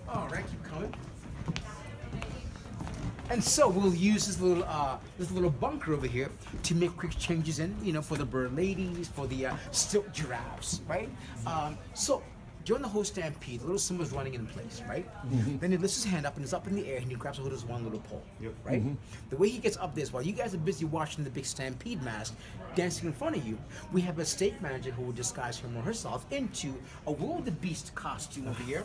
All right, keep coming. And so we'll use this little bunker over here to make quick changes in, for the bird ladies, for the stilt giraffes, right? So during the whole stampede, the little Simba's running in place, right? Then he lifts his hand up and he's up in the air and he grabs a hold of this one little pole, right? The way he gets up this, while you guys are busy watching the big stampede mask dancing in front of you, we have a stage manager who will disguise him or herself into a Will of the Beast costume over here.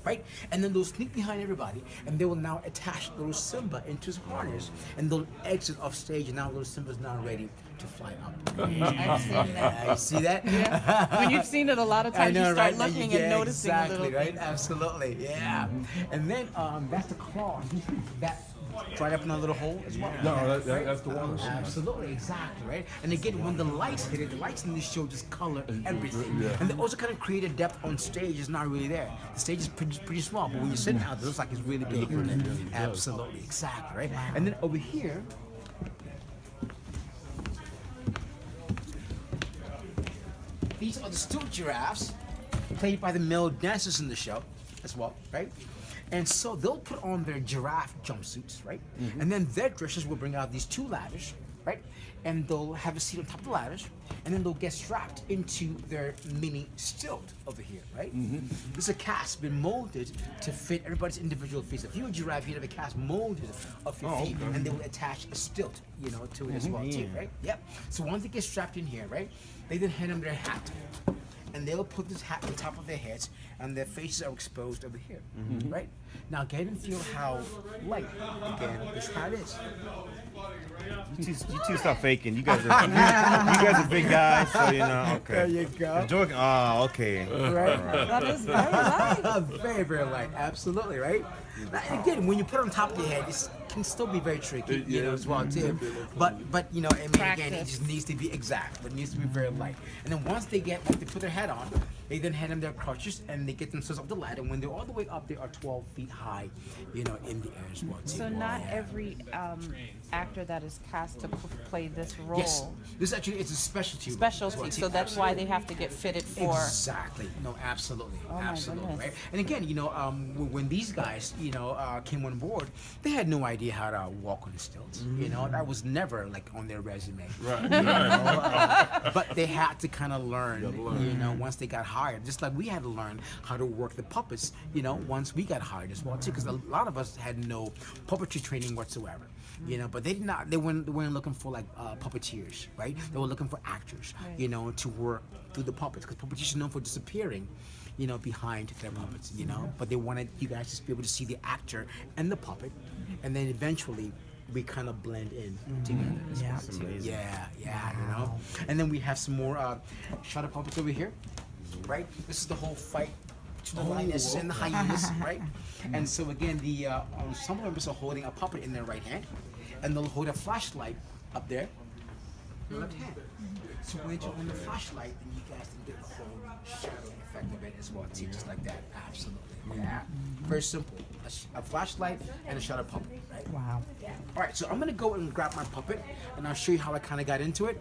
Right? And then they'll sneak behind everybody and they will now attach little Simba into his harness and they'll exit off stage and now little Simba's now ready to fly up. I've seen that. You see that? Yeah. When you've seen it a lot of times, you start right? looking Yeah, and noticing exactly, a little right? things. Absolutely, yeah. And then that's the claw. That right up in that little hole as well. No, that's the one. Absolutely, exactly, right? And again, when the lights hit it, the lights in this show just color everything. Yeah. And they also kind of create a depth on stage. It's not really there. The stage is pretty small, but when you're sitting out, it looks like it's really big. Absolutely, exactly, right? And then over here, these are the stilt giraffes, played by the male dancers in the show as well, right? And so they'll put on their giraffe jumpsuits, right? And then their dressers will bring out these two ladders, right? And they'll have a seat on top of the ladders, and then they'll get strapped into their mini stilt over here, right? This is a cast been molded to fit everybody's individual feet. If you're a giraffe, you'd have a cast molded of your feet, and they will attach a stilt, to it as well, too, right? Yep. So once they get strapped in here, right, they then hand them their hat. And they'll put this hat on top of their heads, and their faces are exposed over here, right? Now, get and feel how light, again, this hat is. You two stop faking. You guys are big guys, so okay. There you go. Joking. Oh, okay. Right? That is very light. Very, very light. Absolutely, right? Now, again, when you put it on top of your head, it can still be very tricky, as well, too. But I mean, again, it just needs to be exact, but it needs to be very light. And then once they put their hat on, they then hand them their crutches and they get themselves up the ladder. When they're all the way up, they are 12 feet high, in the air as well, too. So not every actor that is cast to play this role. Yes, this actually is a specialty. Specialty, so that's why they have to get fitted for. Exactly. No, absolutely, Oh my absolutely. goodness. Right. And again, when these guys, came on board, they had no idea how to walk on the stilts. That was never like on their resume. Right. But they had to kind of learn, once they got hired. Just like we had to learn how to work the puppets, once we got hired as well too. Because a lot of us had no puppetry training whatsoever. But they weren't looking for like puppeteers, right? They were looking for actors, to work through the puppets. Because puppeteers are known for disappearing, behind their puppets, But they wanted you guys to be able to see the actor and the puppet, and then eventually we kind of blend in together. As well, too. amazing. Yeah, And then we have some more shutter puppets over here, right? This is the whole fight to the lioness and the hyenas, right? And so again, the some members are holding a puppet in their right hand, and they'll hold a flashlight up there in their left hand. So when you're on the flashlight, then you guys can get the whole shadow effect of it as well, too, just like that. Absolutely. Yeah. Very simple. A flashlight and a shutter puppet, right? Wow. All right, so I'm gonna go and grab my puppet, and I'll show you how I kind of got into it. Right?